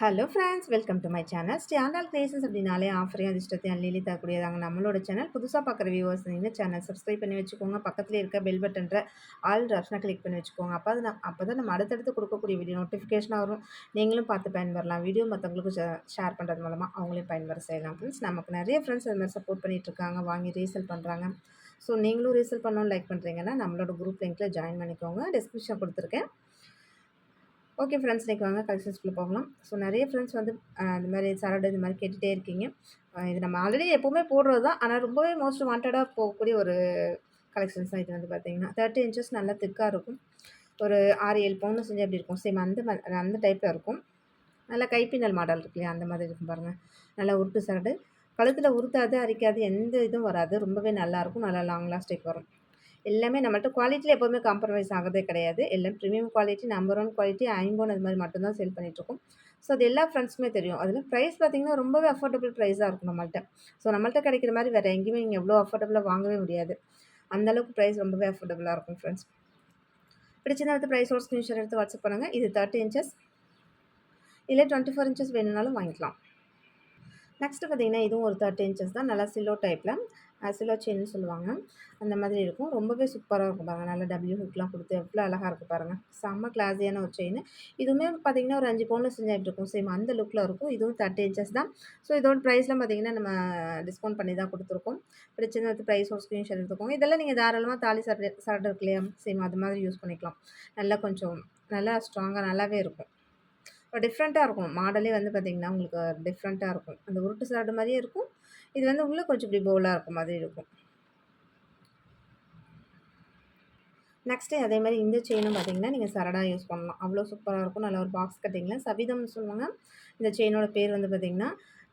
Hello friends, welcome to my channel. Standard creations அப்படின்னாலே ஆஃபரையும் அதிர்ஷ்டத்தையும் அள்ளி தரக்கூடியதாங்க நம்மளோட சேனல். புதுசாக பார்க்குற வியூவர்ஸ் இந்த சேனல் சப்ஸ்கிரைப் பண்ணி வச்சுக்கோங்க. பக்கத்தில் இருக்க பெல் பட்டன்ற ஆல் ஆப்ஷனை கிளிக் பண்ணி வச்சுக்கோங்க. அப்போ தான் நம்ம அடுத்தடுத்து கொடுக்கக்கூடிய வீடியோ நோட்டிஃபிகேஷனாக வரும். நீங்களும் பார்த்து பயன்பெறலாம். வீடியோ மற்றவங்களுக்கு ஷேர் பண்ணுறது மூலமாக அவங்களையும் பயன்பெற செய்யலாம். ஃப்ரெண்ட்ஸ், நமக்கு நிறைய ஃப்ரெண்ட்ஸ் அது மாதிரி சப்போர்ட் பண்ணிட்டு இருக்காங்க, வாங்கி ரீசேல் பண்ணுறாங்க. ஸோ நீங்களும் ரீசேல் பண்ணணும்னு லைக் பண்ணுறீங்கன்னா நம்மளோட குரூப் லிங்க்கில் ஜாயின் பண்ணிக்கோங்க. டிஸ்கிரிப்ஷன் கொடுத்துருக்கேன். ஓகே ஃப்ரெண்ட்ஸ், இன்றைக்கி வாங்க கலெக்ஷன்ஸ்குள்ளே போகலாம். ஸோ நிறைய ஃப்ரெண்ட்ஸ் வந்து இந்த மாதிரி சரடு இந்த மாதிரி கேட்டுகிட்டே இருக்கீங்க. இது நம்ம ஆல்ரெடி எப்போவுமே போடுறது தான். ஆனால் ரொம்பவே மோஸ்ட் வாண்டடாக போகக்கூடிய ஒரு கலெக்ஷன்ஸ் தான் இது வந்து பார்த்திங்கன்னா 30 இன்ச்சஸ் நல்லா திக்காக இருக்கும். ஒரு 6-7 பவுன் செஞ்சு அப்படி இருக்கும். சேம் அந்த டைப்பில் இருக்கும். நல்லா கைப்பின்னல் மாடல் இருக்கு இல்லையா, அந்த மாதிரி இருக்கும் பாருங்கள். நல்லா உருட்டு சரடு, கழுத்தில் உருத்தாது, அரிக்காது, எந்த இதுவும் வராது. ரொம்பவே நல்லாயிருக்கும். நல்லா லாங் லாஸ்டிக் வரும். எல்லாமே நம்மள்ட்ட குவாலிட்டியில் எப்போவுமே காம்ப்ரமைஸ் ஆகிறதே கிடையாது. எல்லாம் ப்ரீமியம் குவாலிட்டி, நம்பர் 1 குவாலிட்டி, ஐம்போன் அது மாதிரி மட்டும்தான் சேல் பண்ணிகிட்ருக்கோம். ஸோ அது எல்லா ஃப்ரெண்ட்ஸுமே தெரியும். அதில் ப்ரைஸ் பார்த்திங்கன்னா ரொம்பவே அஃபோர்டபுள் ப்ரைஸாக இருக்கும் நம்மள்ட்ட. ஸோ நம்மள்ட்ட கிடைக்கிற மாதிரி வேறு எங்கேயுமே நீங்கள் எவ்வளோ அஃபோர்டபுளாக வாங்கவே முடியாது. அந்தளவுக்கு ப்ரைஸ் ரொம்பவே அஃபோர்டபுளாக இருக்கும் ஃப்ரெண்ட்ஸ். பிடிச்சிருந்தா எடுத்து ப்ரைஸோட ஸ்க்ரீன்ஷாட் எடுத்து வாட்ஸ்அப் பண்ணுங்கள். இது 30 இன்ச்சஸ், இல்லை 24 இன்ச்சஸ் வேணும்னாலும் வாங்கிக்கலாம். நெக்ஸ்ட்டு பார்த்திங்கன்னா இதுவும் ஒரு 30 இன்ச்சஸ் தான். நல்லா சில்லோ டைப்பில், சில்லோ செயின்னு சொல்லுவாங்க, அந்த மாதிரி இருக்கும். ரொம்பவே சூப்பராக இருக்கும் பாருங்கள். நல்லா டபிள்யூ ஹுக்லாம் கொடுத்து எவ்வளோ அழகாக இருக்குது பாருங்கள். செம்ம கிளாஸியான ஒரு செயின். இதுவுமே பார்த்திங்கன்னா ஒரு 5 பவுனில் செஞ்சாகிட்டு இருக்கும். சேம் அந்த லுக்கில் இருக்கும். இதுவும் 30 இன்ச்சஸ் தான். ஸோ இதோட ப்ரைஸ்லாம் பார்த்திங்கன்னா நம்ம டிஸ்கவுண்ட் பண்ணி தான் கொடுத்துருக்கோம். பிடிச்சிருந்த ப்ரைஸ் ஒரு ஸ்க்ரீன்ஷாட் எடுத்துக்கோங்க. இதெல்லாம் நீங்கள் தாராளமாக தாலி சரடு இருக்கு இல்லையா, சேம் அது மாதிரி யூஸ் பண்ணிக்கலாம். நல்லா கொஞ்சம் நல்லா ஸ்ட்ராங்காக நல்லாவே இருக்கும். டிஃப்ரெண்ட்டாக இருக்கும். மாடலே வந்து பார்த்திங்கன்னா உங்களுக்கு டிஃப்ரெண்ட்டாக இருக்கும். அந்த உருட்டு சரடு மாதிரியே இருக்கும். இது வந்து உள்ளே கொஞ்சம் இப்படி போலாக இருக்கும் மாதிரி இருக்கும். நெக்ஸ்ட்டு அதே மாதிரி இந்த செயினும் பார்த்திங்கன்னா நீங்கள் சரடாக யூஸ் பண்ணலாம். அவ்வளோ சூப்பராக இருக்கும். நல்லா ஒரு பாக்ஸ் கட்டிங்கில் சவிதம்னு சொல்லுவாங்க. இந்த செயினோட பேர் வந்து பார்த்திங்கன்னா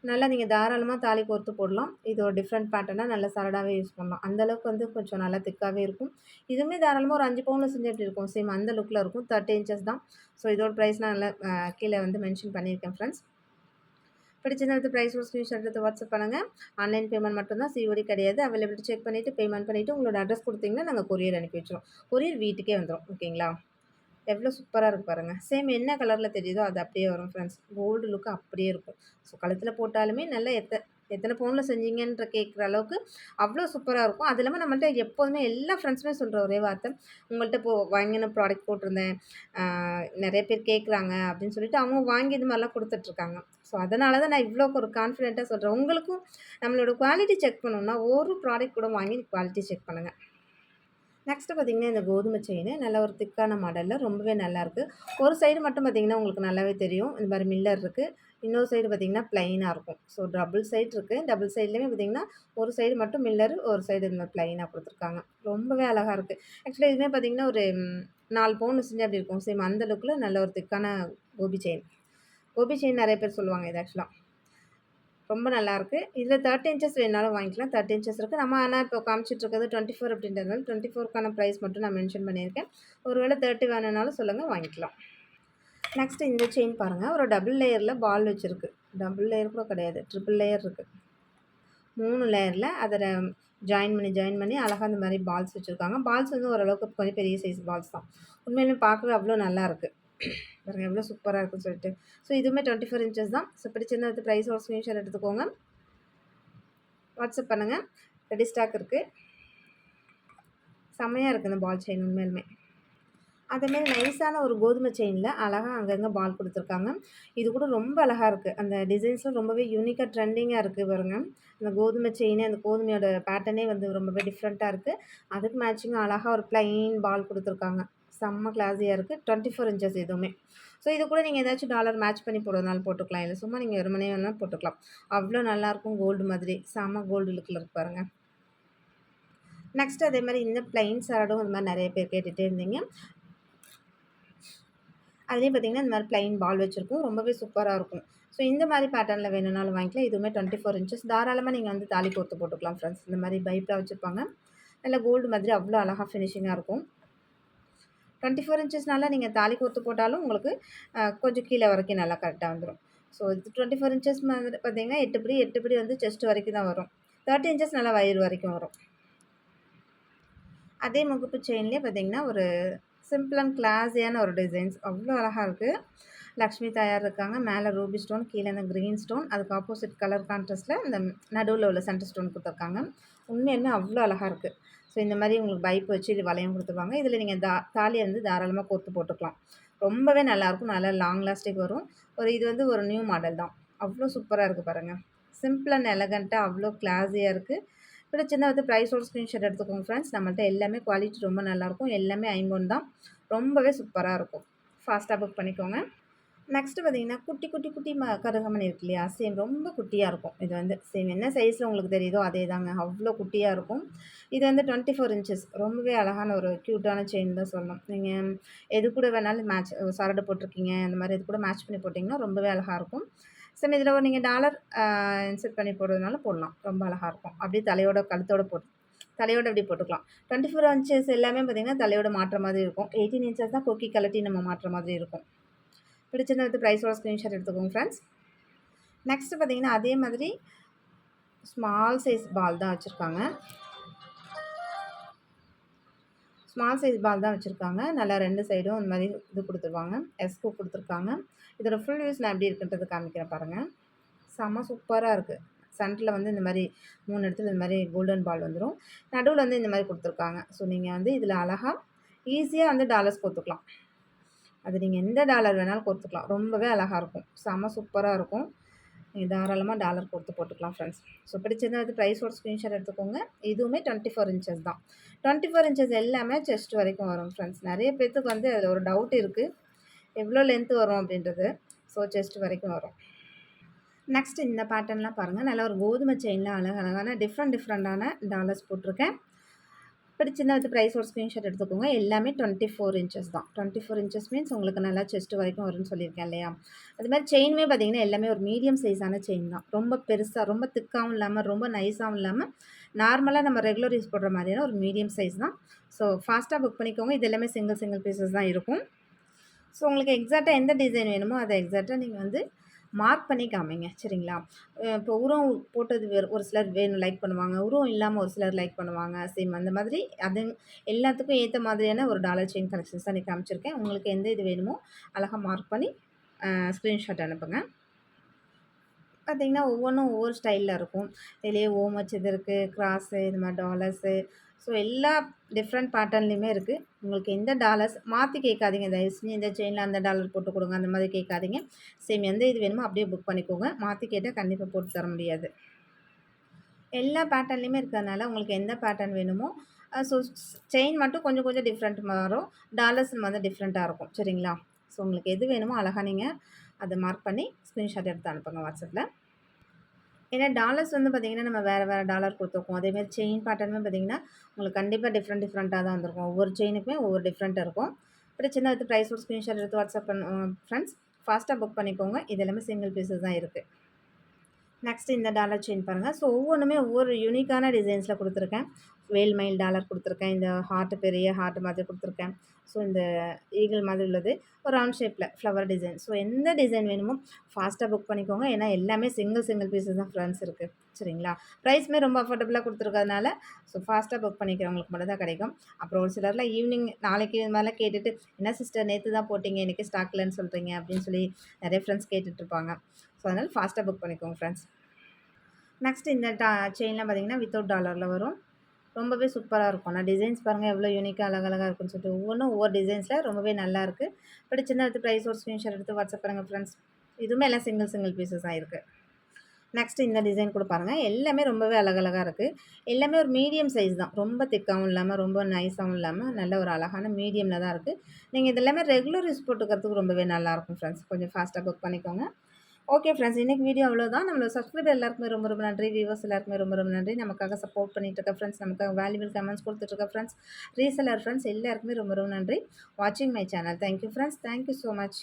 நல்லா நீங்கள் தாராளமாக தாலி கோர்த்து போடலாம். இது ஒரு டிஃப்ரெண்ட் பேட்டர்னாக நல்ல சரடாகவே யூஸ் பண்ணலாம். அந்தளவுக்கு வந்து கொஞ்சம் நல்லா திக்காகவே இருக்கும். இதுவுமே தாராளமாக ஒரு 5 பவுனில் செஞ்சு எப்படி இருக்கும், சேம் அந்த லுக்கில் இருக்கும். 30 இன்ச்சஸ் தான். ஸோ இதோட ப்ரைஸ் நான் நல்லா கீழே வந்து மென்ஷன் பண்ணியிருக்கேன் ஃப்ரெண்ட்ஸ். பிடிச்சிருந்தது ப்ரைஸ் ஒரு ஸ்க்ரீன்ஷாட் எடுத்து வாட்ஸ்அப் பண்ணுங்கள். ஆன்லைன் பேமெண்ட் மட்டும்தான், சிஓடி கிடையாது. அவைலபிலிட்டி செக் பண்ணிவிட்டு பேமெண்ட் பண்ணிவிட்டு உங்களோட அட்ரஸ் கொடுத்தீங்கன்னா நாங்கள் கொரியர் அனுப்பி வச்சுருவோம். கொரியர் வீட்டுக்கே வந்துடும். ஓகேங்களா? எவ்வளோ சூப்பராக இருக்குது பாருங்கள். சேம் என்ன கலரில் தெரியுதோ அது அப்படியே வரும் ஃப்ரெண்ட்ஸ். கோல்டு லுக்கு அப்படியே இருக்கும். ஸோ கழுத்தில் போட்டாலுமே நல்லா எத்தனை பவுனில் செஞ்சீங்கன்ற கேட்குற அளவுக்கு அவ்வளோ சூப்பராக இருக்கும். அது இல்லாமல் நம்மள்ட்ட எப்போதுமே எல்லா ஃப்ரெண்ட்ஸுமே சொல்கிற ஒரே வார்த்தை, உங்கள்கிட்ட வாங்கின ப்ராடக்ட் போட்டிருந்தேன், நிறைய பேர் கேட்குறாங்க அப்படின்னு சொல்லிட்டு அவங்க வாங்கி இது மாதிரிலாம் கொடுத்துட்ருக்காங்க. ஸோ அதனால தான் நான் இவ்வளோ ஒரு கான்ஃபிடென்ட்டாக சொல்கிறேன். உங்களுக்கும் நம்மளோட குவாலிட்டி செக் பண்ணணுன்னா ஒரு ப்ராடக்ட் கூட வாங்கி குவாலிட்டி செக் பண்ணுங்கள். நெக்ஸ்ட்டு பார்த்திங்கன்னா இந்த கோதுமை செயின் நல்ல ஒரு திக்கான மாடலில் ரொம்பவே நல்லாயிருக்கு. ஒரு சைடு மட்டும் பார்த்திங்கன்னா உங்களுக்கு நல்லாவே தெரியும். இந்த மாதிரி மில்லர் இருக்குது. இன்னொரு சைடு பார்த்திங்கன்னா ப்ளைனாக இருக்கும். ஸோ டபுள் சைடு இருக்குது. டபுள் சைட்லேயுமே பார்த்திங்கன்னா ஒரு சைடு மட்டும் மில்லரு, ஒரு சைடு இந்த மாதிரி ப்ளைனாக கொடுத்துருக்காங்க. ரொம்பவே அழகாக இருக்குது. ஆக்சுவலாக இதுவுமே பார்த்திங்கன்னா ஒரு 4 பவுன் செஞ்சு அப்படி இருக்கும். சேம் அந்த லுக்கில் நல்ல ஒரு திக்கான கோபி செயின். கோபி செயின் நிறைய பேர் சொல்லுவாங்க இது ஆக்சுவலாக. ரொம்ப நல்லாயிருக்கு. இதில் 30 இன்ச்சஸ் வேணாலும் வாங்கிக்கலாம். 30 இன்ச்சஸ் இருக்குது. நம்ம ஆனால் இப்போ காமிச்சிட்ருக்கிறது 24 அப்படின்றதுனால 24க்கான ப்ரைஸ் மட்டும் நான் மென்ஷன் பண்ணியிருக்கேன். ஒருவேளை 30 வேணும்னாலும் சொல்லுங்கள், வாங்கிக்கலாம். நெக்ஸ்ட்டு இந்த செயின் பாருங்கள். ஒரு டபுள் லேயரில் பால் வச்சுருக்கு. டபுள் லேயர் கூட கிடையாது, ட்ரிபிள் லேயர் இருக்குது. 3 லேயரில் அதில் ஜாயின் பண்ணி அழகாக அந்த மாதிரி பால்ஸ் வச்சுருக்காங்க. பால்ஸ் வந்து ஓரளவுக்கு கொஞ்சம் பெரிய சைஸ் பால்ஸ் தான். உண்மையிலுமே பார்க்கவே அவ்வளோ நல்லாயிருக்கு. பாருங்கள் எவ்வளோ சூப்பராக இருக்குன்னு சொல்லிட்டு. ஸோ இதுவுமே 24 இன்ச்சஸ் தான். ஸோ பிடிச்சிருந்தா அது ப்ரைஸ் ஒரு ஸ்க்ரீன்ஷாட் எடுத்துக்கோங்க, வாட்ஸ்அப் பண்ணுங்கள். ரெடி ஸ்டாக் இருக்குது. செம்மையாக இருக்குது இந்த பால் செயின் உண்மையிலுமே. அதேமாரி நைஸான ஒரு கோதுமை செயினில் அழகாக அங்கங்கே பால் கொடுத்துருக்காங்க. இது கூட ரொம்ப அழகாக இருக்குது. அந்த டிசைன்ஸும் ரொம்பவே யூனிக்காக ட்ரெண்டிங்காக இருக்குது பாருங்கள். அந்த கோதுமை செயினு, அந்த கோதுமையோட பேட்டர்னே வந்து ரொம்பவே டிஃப்ரெண்ட்டாக இருக்குது. அதுக்கு மேட்சிங்காக அழகாக ஒரு ப்ளைன் பால் கொடுத்துருக்காங்க. செம்ம கிளாஸியாக இருக்குது. 24 இன்ச்சஸ் இதுவுமே. ஸோ இது கூட நீங்கள் ஏதாச்சும் டாலர் மேட்ச் பண்ணி போடுறதுனால போட்டுக்கலாம். இல்லை சும்மா நீங்கள் வெறுமனே வேணாலும் போட்டுக்கலாம். அவ்வளோ நல்லாயிருக்கும். கோல்டு மாதிரி செம்ம கோல்டு லுக்கில் இருக்கு பாருங்கள். நெக்ஸ்ட் அதே மாதிரி இந்த ப்ளைன் சரடும் இந்த மாதிரி நிறைய பேர் கேட்டுகிட்டே இருந்தீங்க. அதுலேயும் பார்த்திங்கன்னா இந்த மாதிரி ப்ளைன் பால் வச்சுருக்கும். ரொம்பவே சூப்பராக இருக்கும். ஸோ இந்த மாதிரி பேட்டர்னில் வேணும்னாலும் வாங்கிக்கலாம். இதுவுமே 24 இன்ச்சஸ். தாராளமாக நீங்கள் வந்து தாலி கோர்த்து போட்டுக்கலாம் ஃப்ரெண்ட்ஸ். இந்த மாதிரி பைப்லாம் வச்சுருப்பாங்க. நல்லா கோல்டு மாதிரி அவ்வளோ அழகாக ஃபினிஷிங்காக இருக்கும். 24 இன்ச்சஸ்னால நீங்கள் தாலி கோர்த்து போட்டாலும் உங்களுக்கு கொஞ்சம் கீழே வரைக்கும் நல்லா கரெக்டாக வந்துடும். ஸோ இது 24 இன்ச்சஸ் வந்து பார்த்திங்கன்னா 8 படி வந்து செஸ்ட் வரைக்கும் தான் வரும். 30 இன்ச்சஸ் நல்லா வயிறு வரைக்கும் வரும். அதே முகப்பு செயின்லேயே பார்த்திங்கன்னா ஒரு சிம்பிள் அண்ட் கிளாஸியான ஒரு டிசைன்ஸ் அவ்வளோ அழகாக இருக்குது. லக்ஷ்மி தாயார் இருக்காங்க. மேல ரூபி ஸ்டோன், கீழ இந்த கிரீன் ஸ்டோன், அதுக்கு ஆப்போசிட் கலர் கான்ட்ராஸ்ட்ல இந்த நடுவுல உள்ள சென்டர் ஸ்டோன் குடுத்துருக்காங்க. உண்மையாலுமே அவ்ளோ அழகா இருக்கு. ஸோ இந்த மாரி உங்களுக்கு பைப் வச்சு இது வளையம் குடுத்துருப்பாங்க. இதில நீங்க தாலிய வந்து தாராளமா கோர்த்து போட்டுக்கலாம். ரொம்பவே நல்லாயிருக்கும். நல்லா லாங் லாஸ்டிக் வரும். இது வந்து ஒரு நியூ மாடல் தான். அவ்ளோ சூப்பரா இருக்கு பாருங்க. சிம்பிள் அண்ட் எலகன்ட்டா அவ்ளோ கிளாஸியா இருக்கு. பிடிச்சிருந்தா வந்து ப்ரைஸோட ஸ்க்ரீன்ஷாட் எடுத்துக்கோங்க ஃப்ரெண்ட்ஸ். நம்மள்ட்ட எல்லாமே குவாலிட்டி ரொம்ப நல்லாயிருக்கும். எல்லாமே ஐம்பொன் தான். ரொம்பவே சூப்பரா இருக்கும். ஃபாஸ்ட்டா புக் பண்ணிக்கோங்க. நெக்ஸ்ட்டு பார்த்தீங்கன்னா, குட்டி, குட்டி, குட்டி கருகமணி இருக்கு இல்லையா? சேம் ரொம்ப குட்டியா இருக்கும். இது வந்து சேம் என்ன சைஸ்ல உங்களுக்கு தெரியுதோ அதே தாங்க. அவ்ளோ குட்டியா இருக்கும். இது வந்து 24 இன்ச்சஸ். ரொம்பவே அழகான ஒரு க்யூட்டான செயின் தான் சொல்லணும். நீங்க எது கூட வேணாலும் சரடு போட்டிருக்கீங்க, அந்த மாரி இது கூட மேட்ச் பண்ணி போட்டிங்கன்னா ரொம்பவே அழகா இருக்கும். சேம் இதில நீங்க டாலர் இன்சர்ட் பண்ணி போடுறதுனால போடலாம். ரொம்ப அழகா இருக்கும். அப்படியே தலையோட இப்படி போட்டுக்கலாம். 24 இன்ச்சஸ் எல்லாமே பார்த்தீங்கன்னா, தலையோட மாட்டுற மாதிரி இருக்கும். 18 இன்ச்சஸ் தான் கொக்கி கழட்டி நம்ம மாட்டுற மாதிரி இருக்கும். பிடிச்சிருந்தா வித் ப்ரைஸோட ஸ்க்ரீன்ஷாட் எடுத்துக்கோங்க ஃப்ரெண்ட்ஸ். நெக்ஸ்ட்டு பார்த்தீங்கன்னா, அதே மாதிரி ஸ்மால் சைஸ் பால் தான் வச்சுருக்காங்க. ஸ்மால் சைஸ் பால் தான் வச்சுருக்காங்க. நல்லா 2 சைடும் இந்த மாரி இது குடுத்துருவாங்க. எஸ்கூப் குடுத்துருக்காங்க. இதோட ஃபுல் வியூஸ் நான் எப்படி இருக்குன்றது காமிக்கிறேன் பாருங்க. செம்ம சூப்பரா இருக்கு. சென்டர்ல வந்து இந்த மாரி 3 இடத்துல இந்த மாரி கோல்டன் பால் வந்துரும். நடுவுல வந்து இந்த மாரி குடுத்துருக்காங்க. ஸோ நீங்க வந்து இதில அழகா ஈஸியா வந்து டாலர்ஸ் கோர்த்துக்கலாம். அது நீங்க எந்த டாலர் வேணாலும் கோர்த்துக்கலாம். ரொம்பவே அழகா இருக்கும். செம்ம சூப்பரா இருக்கும். நீங்க தாராளமா டாலர் கோர்த்து போட்டுக்கலாம் ஃப்ரெண்ட்ஸ். ஸோ பிடிச்சிருந்தா வந்து ப்ரைஸோட ஸ்க்ரீன்ஷாட் எடுத்துக்கோங்க. இதுவுமே 24 இன்ச்சஸ் தான். 24 இன்ச்சஸ் எல்லாமே செஸ்ட் வரைக்கும் வரும் ஃப்ரெண்ட்ஸ். நெறைய பேத்துக்கு வந்து அதில ஒரு டவுட் இருக்கு. எவ்வளோ லென்த் வரும் அப்படின்றது. ஸோ செஸ்ட் வரைக்கும் வரும். நெக்ஸ்ட் இந்த பேட்டர்ன்லாம் பாருங்க. நல்ல ஒரு கோதுமை செயின்ல அழகழகான டிஃப்ரெண்டான டாலர்ஸ் போட்டிருக்கேன். பிடிச்சிருந்தா வித் ப்ரைஸோட ஸ்க்ரீன்ஷாட் எடுத்துக்கோங்க. எல்லாமே 24 இன்ச்சஸ் தான். 24 இன்ச்சஸ் மீன்ஸ் உங்களுக்கு நல்லா செஸ்ட் வரைக்கும் வரும்னு சொல்லியிருக்கேன் இல்லையா? அது மாரி செயினுமே பார்த்தீங்கன்னா, எல்லாமே ஒரு மீடியம் சைஸான செயின் தான். ரொம்ப பெருசா, ரொம்ப திக்காவும் இல்லாம, ரொம்ப நைஸாவும் இல்லாம, நார்மலா நம்ம ரெகுலர் யூஸ் போடுற மாதிரியான ஒரு மீடியம் சைஸ் தான். ஸோ ஃபாஸ்ட்டா புக் பண்ணிக்கோங்க. இது எல்லாமே சிங்கிள் பீசஸ் தான் இருக்கும். ஸோ உங்களுக்கு எக்ஸாக்ட்டா எந்த டிசைன் வேணுமோ, அத எக்ஸாக்ட்டா நீங்க வந்து மார்க் பண்ணி காமிங்க. சரிங்களா? இப்போ உருவம் போட்டது ஒரு சிலர் வேணும் லைக் பண்ணுவாங்க. உருவம் இல்லாம ஒரு சிலர் லைக் பண்ணுவாங்க. சேம் அந்த மாதிரி அது எல்லாத்துக்கும் ஏத்த மாதிரியான ஒரு டாலர் செயின் கலெக்ஷன்ஸ் தான் இன்னைக்கு காமிச்சிருக்கேன். உங்களுக்கு எந்த இது வேணுமோ அழகா மார்க் பண்ணி ஸ்க்ரீன்ஷாட் அனுப்புங்க. பார்த்தீங்கன்னா, ஒவ்வொன்னும் ஒவ்வொரு ஸ்டைல்ல இருக்கும். இதுலயே ஓம் வச்சது இருக்கு, கிராஸு, இது மாரி டாலர்ஸு. ஸோ எல்லா டிஃப்ரெண்ட் பேட்டர்ன்லேயுமே இருக்கு. உங்களுக்கு எந்த டாலர்ஸ் மாத்தி கேட்காதீங்க தயவு செஞ்சு இந்த செயின்ல அந்த டாலர் போட்டு குடுங்க, அந்த மாதிரி கேட்காதீங்க. சேம் எந்த இது வேணுமோ அப்படியே புக் பண்ணிக்கோங்க. மாத்தி கேட்டா கண்டிப்பா போட்டு தர முடியாது. எல்லா பேட்டர்ன்லேயுமே இருக்கிறதுனால உங்களுக்கு எந்த பேட்டர்ன் வேணுமோ ஸோ செயின் மட்டும் கொஞ்சம் கொஞ்சம் டிஃப்ரெண்ட் மாறும். டாலர்ஸ் வந்து டிஃப்ரெண்ட்டா இருக்கும். சரிங்களா? ஸோ உங்களுக்கு எது வேணுமோ அழகா நீங்க அத மார்க் பண்ணி ஸ்க்ரீன்ஷாட் எடுத்து அனுப்புங்க வாட்ஸ்அப்ல. ஏன்னா டாலர்ஸ் வந்து பார்த்தீங்கன்னா, நம்ம வேற டாலர் குடுத்துருக்கோம். அதேமாரி செயின் பேட்டர்னுமே பார்த்தீங்கன்னா, உங்களுக்கு கண்டிப்பா டிஃப்ரெண்ட்டா தான் வந்திருக்கும். ஒவ்வொரு செயினுக்குமே ஒவ்வொரு டிஃப்ரெண்ட் இருக்கும். பிடிச்சிருந்தா எடுத்து ப்ரைஸோட ஸ்க்ரீன்ஷாட் எடுத்து வாட்ஸ்அப் ஃப்ரெண்ட்ஸ். ஃபாஸ்ட்டா புக் பண்ணிக்கோங்க. இது எல்லாமே சிங்கிள் பீஸஸ் தான் இருக்கு. நெக்ஸ்ட் இந்த டாலர் செயின் பாருங்க. ஸோ ஒவ்வொன்னுமே ஒவ்வொரு யூனிக்கான டிசைன்ஸ்ல குடுத்துருக்கேன். வேல் மயில் டாலர் குடுத்துருக்கேன். இந்த பெரிய ஹார்ட் மாதிரி குடுத்துருக்கேன். ஸோ இந்த ஈகிள் மாதிரி உள்ளது. ஒரு ரவுண்ட் ஷேப்ல ஃப்ளவர் டிசைன். ஸோ எந்த டிசைன் வேணுமோ ஃபாஸ்ட்டா புக் பண்ணிக்கோங்க. ஏன்னா எல்லாமே சிங்கிள் பீஸஸ் தான் ஃப்ரெண்ட்ஸ் இருக்கு. சரிங்களா? ப்ரைஸுமே ரொம்ப அஃபோர்டபுளா குடுத்துருக்கறதுனால, ஸோ ஃபாஸ்ட்டா புக் பண்ணிக்கிறவங்களுக்கு மட்டும் தான் கிடைக்கும். அப்புறம் ஒரு சிலர்லாம் ஈவினிங் நாளைக்கு இது மாதிரிலாம் கேட்டுட்டு, "என்ன சிஸ்டர் நேத்து தான் போட்டீங்க. இன்னைக்கு ஸ்டாக் இல்லன்னு சொல்றீங்க" அப்படின்னு சொல்லி நெறைய ஃப்ரெண்ட்ஸ் கேட்டுட்டு இருப்பாங்க. ஸோ அதனால ஃபாஸ்ட்டா புக் பண்ணிக்கோங்க ஃப்ரெண்ட்ஸ். நெக்ஸ்ட் இந்த செயின்லாம் பார்த்தீங்கன்னா, வித்தவுட் டாலர்ல வரும். ரொம்பவே சூப்பரா இருக்கும். நான் டிசைன்ஸ் பாருங்க எவ்வளோ யூனிக்கா அழகழகா இருக்குன்னு சொல்லிட்டு, ஒவ்வொன்னும் ஒவ்வொரு டிசைன்ஸ்ல ரொம்பவே நல்லாயிருக்கு. பிடிச்சிருந்தா எடுத்து ப்ரைஸோட ஸ்க்ரீன்ஷாட் எடுத்து வாட்ஸ்அப் பண்ணுங்க ஃப்ரெண்ட்ஸ். இதுவுமே எல்லாம் சிங்கிள் பீசஸ் தான் இருக்கு. நெக்ஸ்ட் இந்த டிசைன் கூட பாருங்க. எல்லாமே ரொம்பவே அழகழகா இருக்கு. எல்லாமே ஒரு மீடியம் சைஸ் தான். ரொம்ப திக்காவும் இல்லாம, ரொம்ப நைஸாவும் இல்லாம, நல்ல ஒரு அழகான மீடியம்ல தான் இருக்கு. நீங்க இது எல்லாமே ரெகுலர் யூஸ் போட்டுக்கிறதுக்கு ரொம்பவே நல்லாயிருக்கும் ஃப்ரெண்ட்ஸ். கொஞ்சம் ஃபாஸ்ட்டா புக் பண்ணிக்கோங்க. Okay friends. இன்னைக்கு வீடியோ அவ்வளோதான். நம்மளோட சப்ஸ்கிரைபர் எல்லாருக்குமே ரொம்ப நன்றி. வியூவர்ஸ் எல்லாருக்குமே ரொம்ப நன்றி. நமக்காக சப்போர்ட் பண்ணிட்டு இருக்க ஃப்ரெண்ட்ஸ், நமக்காக வேல்யூபிள் கமெண்ட்ஸ் குடுத்துட்டு இருக்க ஃப்ரெண்ட்ஸ், ரீசெல்லர் ஃப்ரெண்ட்ஸ் எல்லாருக்குமே ரொம்ப நன்றி. வாட்சிங் my channel. Thank you friends. Thank you so much.